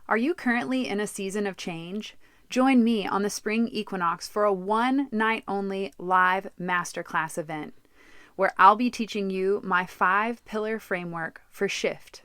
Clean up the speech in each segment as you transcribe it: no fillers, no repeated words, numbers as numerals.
Are you currently in a season of change? Join me on the spring equinox for a one-night-only live masterclass event where I'll be teaching you my 5-pillar framework for shift.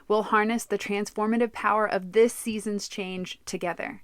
We'll harness the transformative power of this season's change together.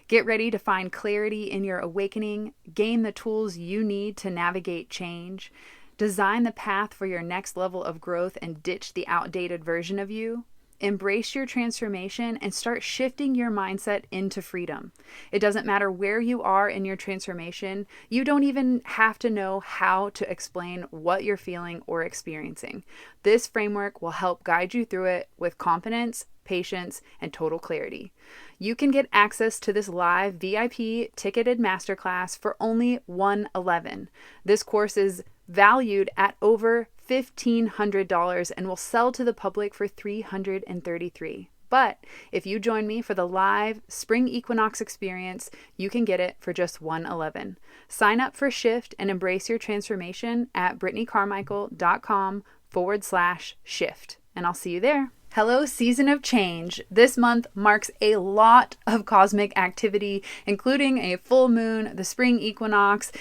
Get ready to find clarity in your awakening, gain the tools you need to navigate change, design the path for your next level of growth and ditch the outdated version of you. Embrace your transformation and start shifting your mindset into freedom. It doesn't matter where you are in your transformation. You don't even have to know how to explain what you're feeling or experiencing. This framework will help guide you through it with confidence, patience, and total clarity. You can get access to this live VIP ticketed masterclass for only $111. This course is valued at over $1,500 and will sell to the public for $333. But if you join me for the live spring equinox experience, you can get it for just $111. Sign up for Shift and embrace your transformation at brittanycarmichael.com/shift. And I'll see you there. Hello, season of change. This month marks a lot of cosmic activity, including a full moon, the spring equinox,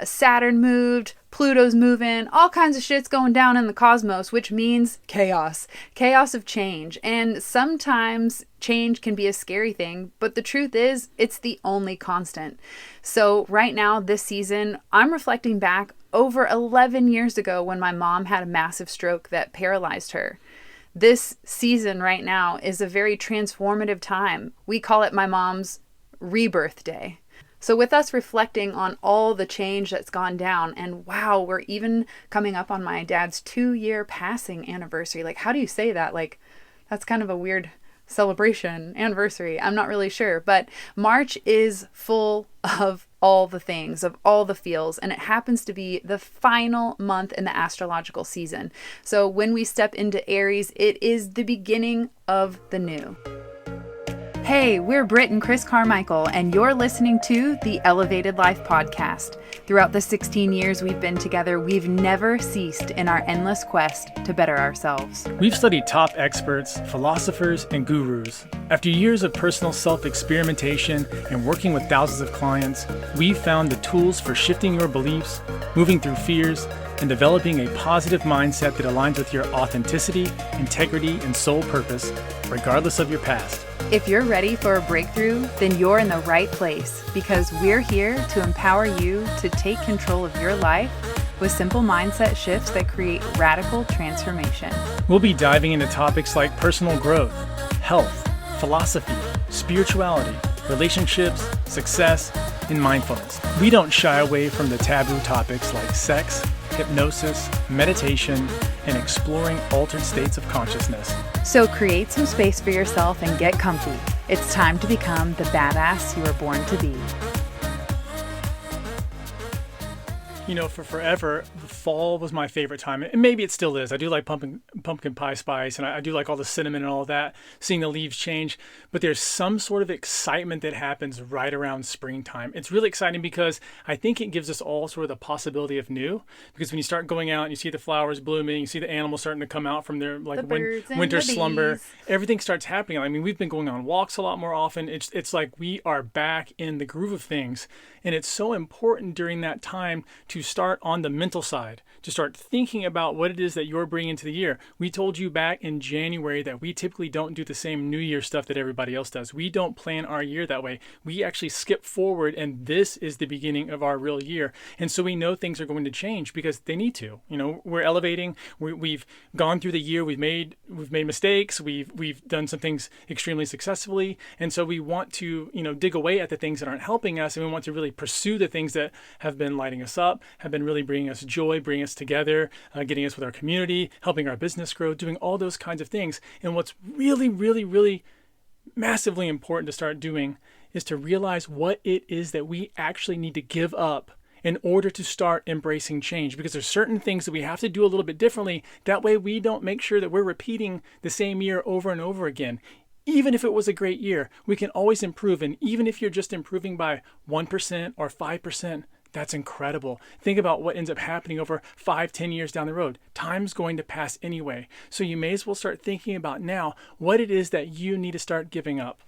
Saturn moved, Pluto's moving, all kinds of shit's going down in the cosmos, which means chaos of change. And sometimes change can be a scary thing, but the truth is it's the only constant. So right now, this season, I'm reflecting back over 11 years ago when my mom had a massive stroke that paralyzed her. This season right now is a very transformative time. We call it my mom's rebirth day. So with us reflecting on all the change that's gone down, and wow, we're even coming up on my dad's 2-year passing anniversary. Like, how do you say that? Like, that's kind of a weird celebration, anniversary. I'm not really sure, but March is full of all the things, of all the feels, and it happens to be the final month in the astrological season. So when we step into Aries, it is the beginning of the new. Hey, we're Britt and Chris Carmichael, and you're listening to the Elevated Life Podcast. Throughout the 16 years we've been together, we've never ceased in our endless quest to better ourselves. We've studied top experts, philosophers, and gurus. After years of personal self-experimentation and working with thousands of clients, we've found the tools for shifting your beliefs, moving through fears, and developing a positive mindset that aligns with your authenticity, integrity, and soul purpose, regardless of your past. If you're ready for a breakthrough, then you're in the right place, because we're here to empower you to take control of your life with simple mindset shifts that create radical transformation. We'll be diving into topics like personal growth, health, philosophy, spirituality, relationships, success, and mindfulness. We don't shy away from the taboo topics like sex, hypnosis, meditation, and exploring altered states of consciousness. So create some space for yourself and get comfy. It's time to become the badass you were born to be. You know, for forever, the fall was my favorite time. And maybe it still is. I do like pumpkin pie spice, and I do like all the cinnamon and all of that, seeing the leaves change. But there's some sort of excitement that happens right around springtime. It's really exciting because I think it gives us all sort of the possibility of new. Because when you start going out and you see the flowers blooming, you see the animals starting to come out from their winter slumber, everything starts happening. I mean, we've been going on walks a lot more often. It's like we are back in the groove of things. And it's so important during that time to start on the mental side, to start thinking about what it is that you're bringing into the year. We told you back in January that we typically don't do the same New Year stuff that everybody else does. We don't plan our year that way. We actually skip forward, and this is the beginning of our real year. And so we know things are going to change because they need to. You know, we're elevating. We've gone through the year. We've made mistakes. We've done some things extremely successfully, and so we want to dig away at the things that aren't helping us, and we want to really pursue the things that have been lighting us up, have been really bringing us joy, bringing us together, getting us with our community, helping our business grow, doing all those kinds of things. And what's really, really, really massively important to start doing is to realize what it is that we actually need to give up in order to start embracing change, because there's certain things that we have to do a little bit differently. That way we don't make sure that we're repeating the same year over and over again. Even if it was a great year, we can always improve. And even if you're just improving by 1% or 5%, That's incredible. Think about what ends up happening over 5, 10 years down the road. Time's going to pass anyway. So you may as well start thinking about now what it is that you need to start giving up.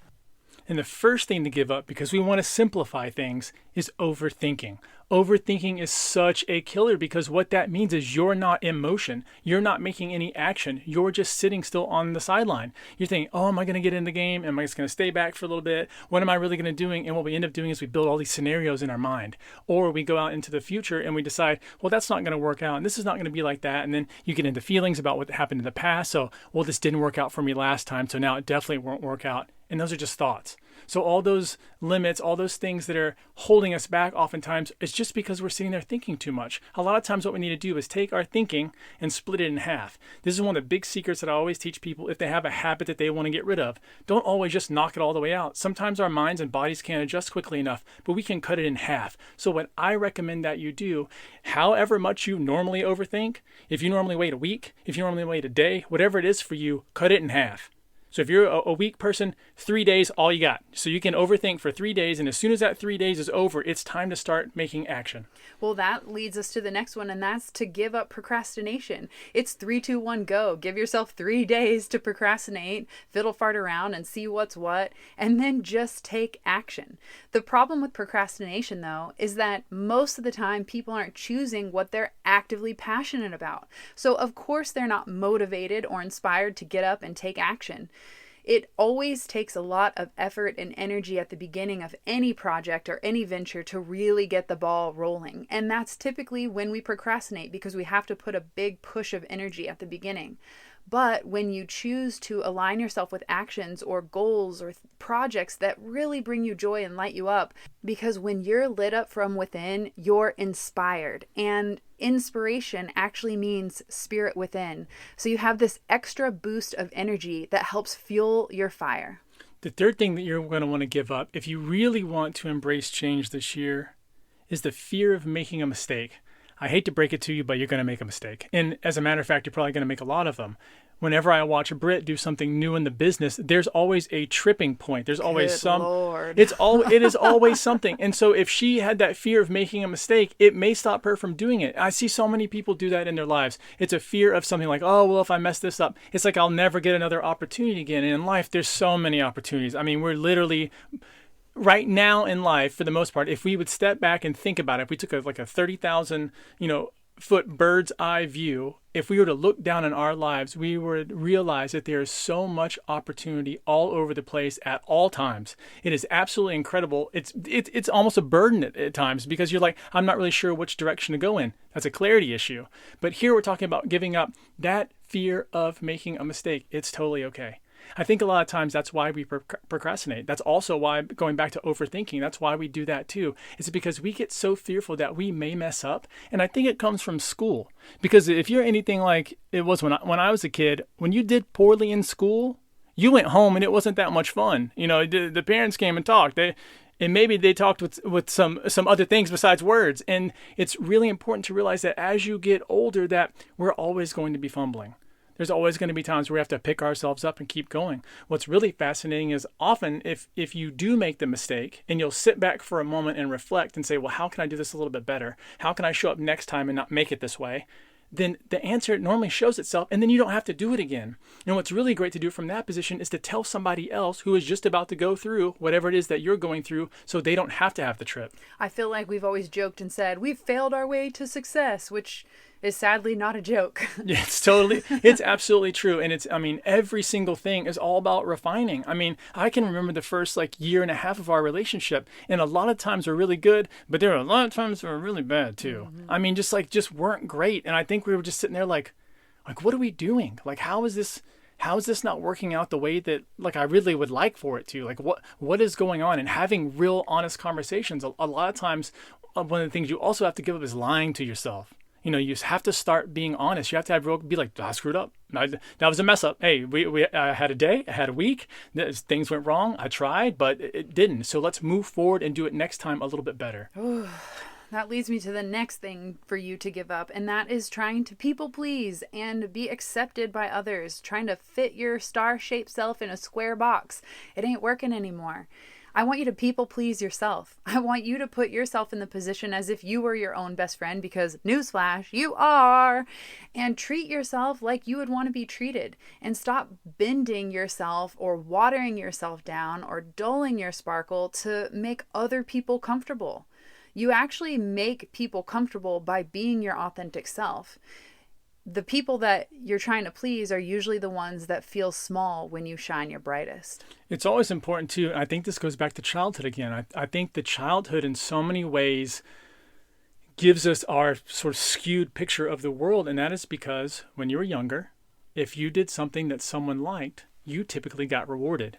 And the first thing to give up, because we want to simplify things, is overthinking. Overthinking is such a killer because what that means is you're not in motion. You're not making any action. You're just sitting still on the sideline. You're thinking, oh, am I going to get in the game? Am I just going to stay back for a little bit? What am I really going to do? And what we end up doing is we build all these scenarios in our mind. Or we go out into the future and we decide, well, that's not going to work out. And this is not going to be like that. And then you get into feelings about what happened in the past. So, well, this didn't work out for me last time. So now it definitely won't work out. And those are just thoughts. So all those limits, all those things that are holding us back oftentimes, it's just because we're sitting there thinking too much. A lot of times what we need to do is take our thinking and split it in half. This is one of the big secrets that I always teach people if they have a habit that they want to get rid of. Don't always just knock it all the way out. Sometimes our minds and bodies can't adjust quickly enough, but we can cut it in half. So what I recommend that you do, however much you normally overthink, if you normally wait a week, if you normally wait a day, whatever it is for you, cut it in half. So if you're a weak person, 3 days, all you got. So you can overthink for 3 days, and as soon as that 3 days is over, it's time to start making action. Well, that leads us to the next one, and that's to give up procrastination. It's 3, 2, 1, go. Give yourself 3 days to procrastinate, fiddle fart around and see what's what, and then just take action. The problem with procrastination, though, is that most of the time people aren't choosing what they're actively passionate about. So of course they're not motivated or inspired to get up and take action. It always takes a lot of effort and energy at the beginning of any project or any venture to really get the ball rolling. And that's typically when we procrastinate because we have to put a big push of energy at the beginning. But when you choose to align yourself with actions or goals or projects that really bring you joy and light you up, because when you're lit up from within, you're inspired. And inspiration actually means spirit within. So you have this extra boost of energy that helps fuel your fire. The third thing that you're going to want to give up, if you really want to embrace change this year, is the fear of making a mistake. I hate to break it to you, but you're going to make a mistake. And as a matter of fact, you're probably going to make a lot of them. Whenever I watch Britt do something new in the business, there's always a tripping point. There's always Lord. It is always something. And so if she had that fear of making a mistake, it may stop her from doing it. I see so many people do that in their lives. It's a fear of something like, oh, well, if I mess this up, it's like I'll never get another opportunity again. And in life, there's so many opportunities. I mean, we're literally right now in life, for the most part, if we would step back and think about it, if we took a 30,000, foot bird's eye view, if we were to look down in our lives, we would realize that there is so much opportunity all over the place at all times. It is absolutely incredible. It's almost a burden at times because you're like, I'm not really sure which direction to go in. That's a clarity issue. But here we're talking about giving up that fear of making a mistake. It's totally okay. I think a lot of times that's why we procrastinate. That's also why, going back to overthinking, that's why we do that too. It's because we get so fearful that we may mess up. And I think it comes from school. Because if you're anything like it was when I was a kid, when you did poorly in school, you went home and it wasn't that much fun. The parents came and talked. And maybe they talked with some other things besides words. And it's really important to realize that as you get older, that we're always going to be fumbling. There's always going to be times where we have to pick ourselves up and keep going. What's really fascinating is often if you do make the mistake and you'll sit back for a moment and reflect and say, well, how can I do this a little bit better? How can I show up next time and not make it this way? Then the answer normally shows itself and then you don't have to do it again. And what's really great to do from that position is to tell somebody else who is just about to go through whatever it is that you're going through so they don't have to have the trip. I feel like we've always joked and said, we've failed our way to success, which is sadly not a joke. Yeah, it's absolutely true. And every single thing is all about refining. I can remember the first year and a half of our relationship, and a lot of times were really good, but there are a lot of times that were really bad too. Mm-hmm. Just weren't great. And I think we were just sitting there like, what are we doing? How is this not working out the way that I really would like for it to? What is going on? And having real honest conversations. A lot of times, one of the things you also have to give up is lying to yourself. You have to start being honest. You have to be like, I screwed up. That was a mess up. Hey, I had a day, I had a week. Things went wrong. I tried, but it didn't. So let's move forward and do it next time a little bit better. That leads me to the next thing for you to give up, and that is trying to people please and be accepted by others, trying to fit your star-shaped self in a square box. It ain't working anymore. I want you to people please yourself. I want you to put yourself in the position as if you were your own best friend, because newsflash, you are. And treat yourself like you would want to be treated. And stop bending yourself or watering yourself down or dulling your sparkle to make other people comfortable. You actually make people comfortable by being your authentic self. The people that you're trying to please are usually the ones that feel small when you shine your brightest. It's always important too. I think this goes back to childhood again. I think the childhood in so many ways gives us our sort of skewed picture of the world. And that is because when you were younger, if you did something that someone liked, you typically got rewarded.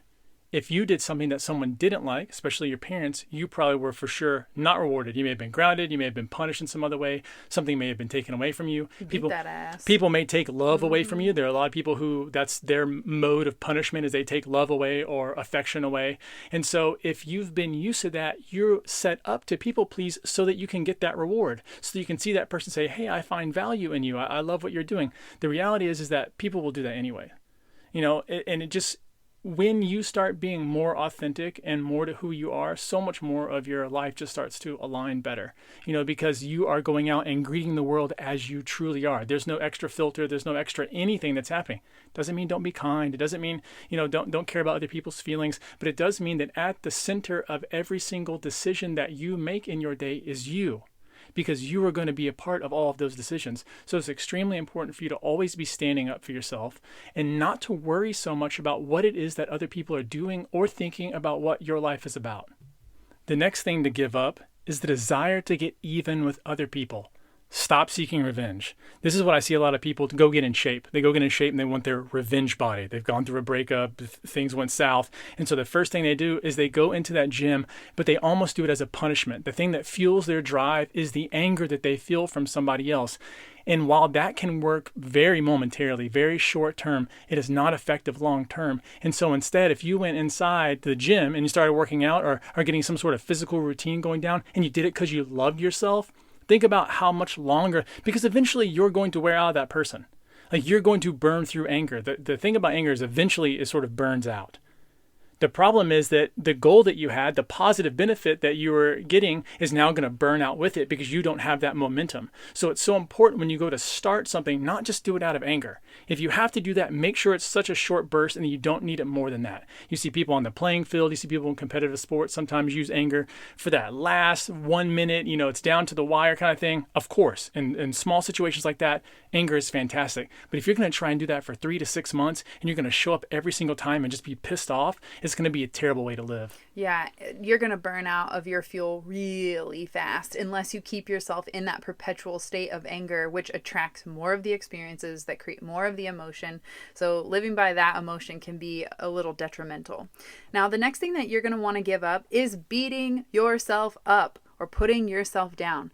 If you did something that someone didn't like, especially your parents, you probably were for sure not rewarded. You may have been grounded. You may have been punished in some other way. Something may have been taken away from you. People may take love away from you. There are a lot of people who that's their mode of punishment, is they take love away or affection away. And so if you've been used to that, you're set up to people please so that you can get that reward. So you can see that person say, hey, I find value in you. I love what you're doing. The reality is that people will do that anyway. And it just... when you start being more authentic and more to who you are, so much more of your life just starts to align better, because you are going out and greeting the world as you truly are. There's no extra filter. There's no extra anything that's happening. Doesn't mean don't be kind. It doesn't mean, don't care about other people's feelings, but it does mean that at the center of every single decision that you make in your day is you. Because you are going to be a part of all of those decisions. So it's extremely important for you to always be standing up for yourself and not to worry so much about what it is that other people are doing or thinking about what your life is about. The next thing to give up is the desire to get even with other people. Stop seeking revenge. This is what I see a lot of people to go get in shape. They go get in shape and they want their revenge body. They've gone through a breakup, things went south. And so the first thing they do is they go into that gym, but they almost do it as a punishment. The thing that fuels their drive is the anger that they feel from somebody else. And while that can work very momentarily, very short term, it is not effective long term. And so instead, if you went inside the gym and you started working out or getting some sort of physical routine going down, and you did it because you loved yourself, think about how much longer, because eventually you're going to wear out that person. Like, you're going to burn through anger. The thing about anger is eventually it sort of burns out. The problem is that the goal that you had, the positive benefit that you were getting, is now going to burn out with it because you don't have that momentum. So it's so important when you go to start something, not just do it out of anger. If you have to do that, make sure it's such a short burst and you don't need it more than that. You see people on the playing field, you see people in competitive sports sometimes use anger for that last 1 minute, it's down to the wire kind of thing. Of course, in small situations like that, anger is fantastic. But if you're going to try and do that for 3 to 6 months and you're going to show up every single time and just be pissed off, it's going to be a terrible way to live. Yeah, you're going to burn out of your fuel really fast unless you keep yourself in that perpetual state of anger, which attracts more of the experiences that create more of the emotion. So living by that emotion can be a little detrimental. Now, the next thing that you're going to want to give up is beating yourself up or putting yourself down.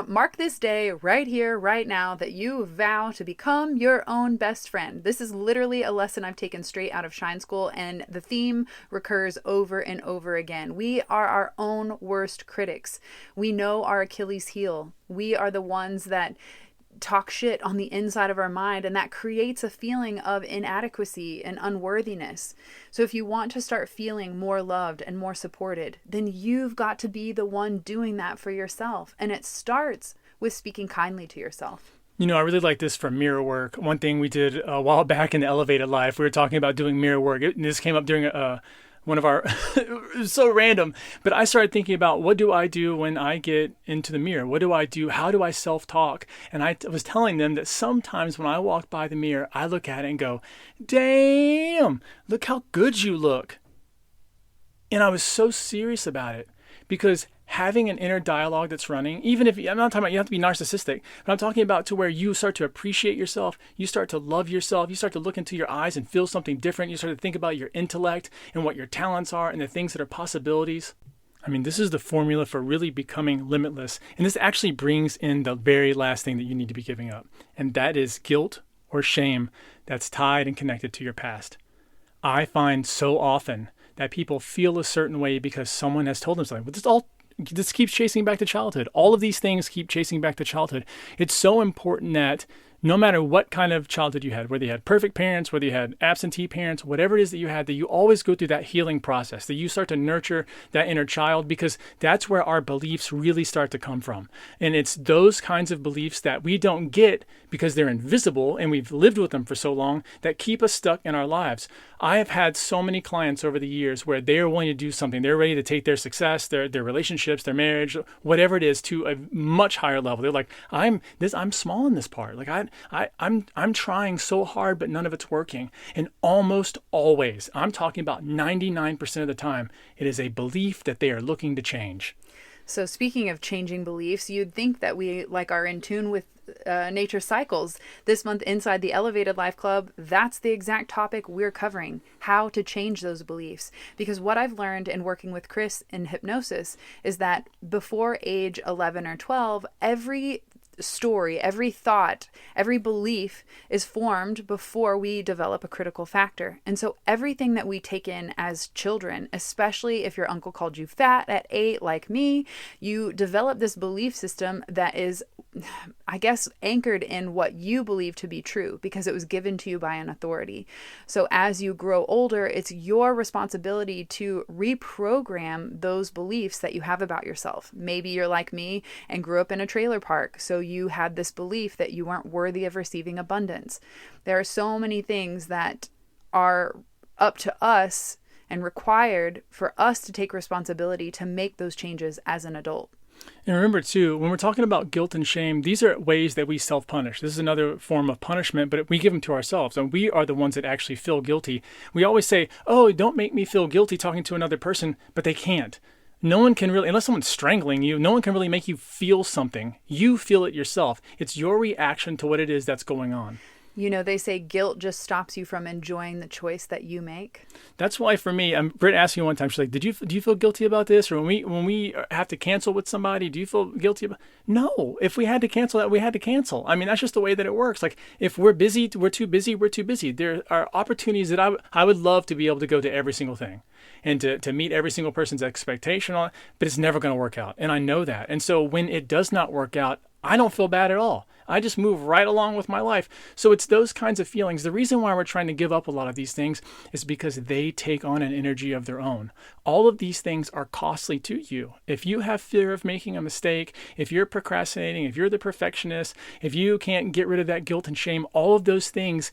Mark this day right here, right now, that you vow to become your own best friend. This is literally a lesson I've taken straight out of Shine School, and the theme recurs over and over again. We are our own worst critics. We know our Achilles heel. We are the ones that talk shit on the inside of our mind, and that creates a feeling of inadequacy and unworthiness. So if you want to start feeling more loved and more supported, then you've got to be the one doing that for yourself. And it starts with speaking kindly to yourself. I really like this for mirror work. One thing we did a while back in the Elevated Life, we were talking about doing mirror work. This came up during one of our, it was so random, but I started thinking about, what do I do when I get into the mirror? What do I do? How do I self-talk? And I was telling them that sometimes when I walk by the mirror, I look at it and go, damn, look how good you look. And I was so serious about it because having an inner dialogue that's running, even if, I'm not talking about you have to be narcissistic, but I'm talking about to where you start to appreciate yourself, you start to love yourself, you start to look into your eyes and feel something different, you start to think about your intellect and what your talents are and the things that are possibilities. I mean, this is the formula for really becoming limitless. And this actually brings in the very last thing that you need to be giving up. And that is guilt or shame that's tied and connected to your past. I find so often that people feel a certain way because someone has told them something. But this keeps chasing back to childhood. All of these things keep chasing back to childhood. It's so important that No matter what kind of childhood you had, whether you had perfect parents, whether you had absentee parents, whatever it is that you had, that you always go through that healing process, that you start to nurture that inner child, because that's where our beliefs really start to come from. And it's those kinds of beliefs that we don't get because they're invisible and we've lived with them for so long that keep us stuck in our lives. I have had so many clients over the years where they are willing to do something. They're ready to take their success, their relationships, their marriage, whatever it is, to a much higher level. They're like, I'm small in this part. Like I'm trying so hard, but none of it's working. And almost always, I'm talking about 99% of the time, it is a belief that they are looking to change. So speaking of changing beliefs, you'd think that we are in tune with nature cycles. This month inside the Elevated Life Club, that's the exact topic we're covering, how to change those beliefs. Because what I've learned in working with Chris in hypnosis is that before age 11 or 12, every story, every thought, every belief is formed before we develop a critical factor. And so everything that we take in as children, especially if your uncle called you fat at 8 like me, you develop this belief system that is, I guess, anchored in what you believe to be true because it was given to you by an authority. So as you grow older, it's your responsibility to reprogram those beliefs that you have about yourself. Maybe you're like me and grew up in a trailer park, so you had this belief that you weren't worthy of receiving abundance. There are so many things that are up to us and required for us to take responsibility to make those changes as an adult. And remember, too, when we're talking about guilt and shame, these are ways that we self-punish. This is another form of punishment, but we give them to ourselves, and we are the ones that actually feel guilty. We always say, oh, don't make me feel guilty talking to another person, but they can't. No one can really, unless someone's strangling you, no one can really make you feel something. You feel it yourself. It's your reaction to what it is that's going on. You know, they say guilt just stops you from enjoying the choice that you make. That's why for me, Britt asked me one time, she's like, do you feel guilty about this? Or when we have to cancel with somebody, do you feel guilty about? No, if we had to cancel that, we had to cancel. I mean, that's just the way that it works. Like if we're busy, we're too busy, we're too busy. There are opportunities that I would love to be able to go to every single thing and to meet every single person's expectation on it, but it's never going to work out. And I know that. And so when it does not work out, I don't feel bad at all. I just move right along with my life. So it's those kinds of feelings. The reason why we're trying to give up a lot of these things is because they take on an energy of their own. All of these things are costly to you. If you have fear of making a mistake, if you're procrastinating, if you're the perfectionist, if you can't get rid of that guilt and shame, all of those things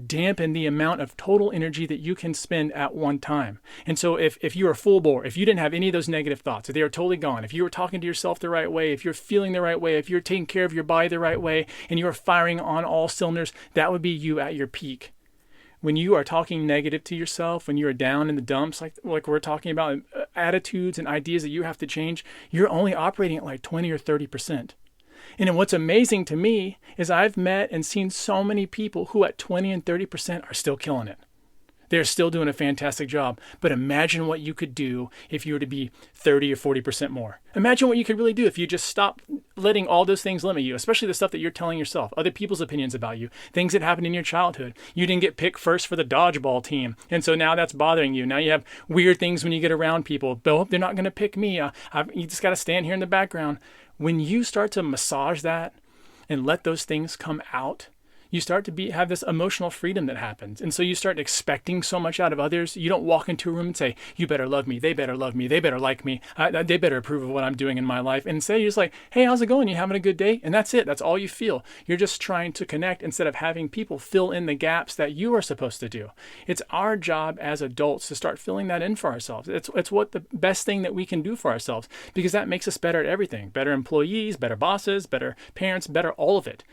dampen the amount of total energy that you can spend at one time. And so if you are full bore, if you didn't have any of those negative thoughts, if they are totally gone, if you were talking to yourself the right way, if you're feeling the right way, if you're taking care of your body the right way, and you're firing on all cylinders, that would be you at your peak. When you are talking negative to yourself, when you are down in the dumps, like we're talking about, attitudes and ideas that you have to change, you're only operating at like 20 or 30%. And then what's amazing to me is I've met and seen so many people who at 20 and 30% are still killing it. They're still doing a fantastic job. But imagine what you could do if you were to be 30 or 40% more. Imagine what you could really do if you just stop letting all those things limit you, especially the stuff that you're telling yourself, other people's opinions about you, things that happened in your childhood. You didn't get picked first for the dodgeball team, and so now that's bothering you. Now you have weird things when you get around people. Oh, they're not going to pick me. You just got to stand here in the background. When you start to massage that and let those things come out, you start to have this emotional freedom that happens. And so you start expecting so much out of others. You don't walk into a room and say, you better love me, they better love me, they better like me, they better approve of what I'm doing in my life. And instead you're just like, hey, how's it going? You having a good day? And that's it. That's all you feel. You're just trying to connect instead of having people fill in the gaps that you are supposed to do. It's our job as adults to start filling that in for ourselves. It's what the best thing that we can do for ourselves, because that makes us better at everything. Better employees, better bosses, better parents, better all of it.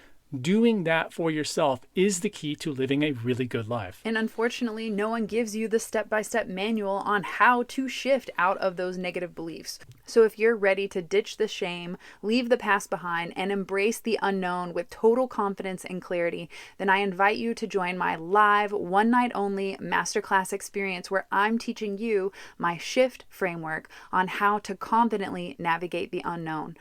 Doing that for yourself is the key to living a really good life. And unfortunately, no one gives you the step-by-step manual on how to shift out of those negative beliefs. So if you're ready to ditch the shame, leave the past behind, and embrace the unknown with total confidence and clarity, then I invite you to join my live, one-night-only masterclass experience where I'm teaching you my shift framework on how to confidently navigate the unknown.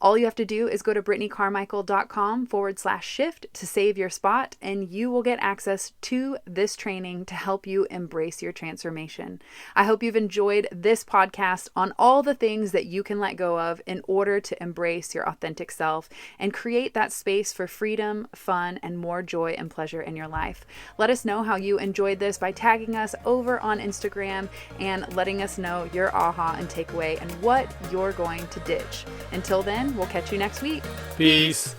All you have to do is go to brittanycarmichael.com/shift to save your spot, and you will get access to this training to help you embrace your transformation. I hope you've enjoyed this podcast on all the things that you can let go of in order to embrace your authentic self and create that space for freedom, fun, and more joy and pleasure in your life. Let us know how you enjoyed this by tagging us over on Instagram and letting us know your aha and takeaway and what you're going to ditch. Until then, we'll catch you next week. Peace.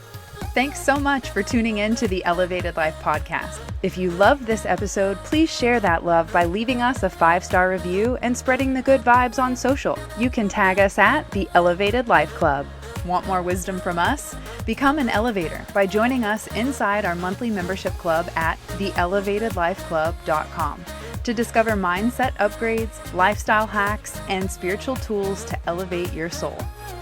Thanks so much for tuning in to the Elevated Life podcast. If you loved this episode, please share that love by leaving us a 5-star review and spreading the good vibes on social. You can tag us at the Elevated Life Club. Want more wisdom from us? Become an elevator by joining us inside our monthly membership club at theelevatedlifeclub.com to discover mindset upgrades, lifestyle hacks, and spiritual tools to elevate your soul.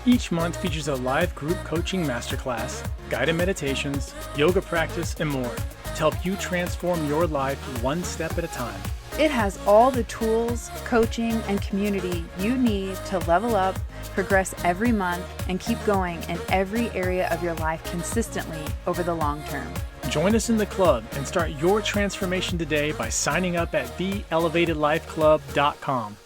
Each month features a live group coaching masterclass, guided meditations, yoga practice, and more to help you transform your life one step at a time. It has all the tools, coaching, and community you need to level up, progress every month, and keep going in every area of your life consistently over the long term. Join us in the club and start your transformation today by signing up at theelevatedlifeclub.com.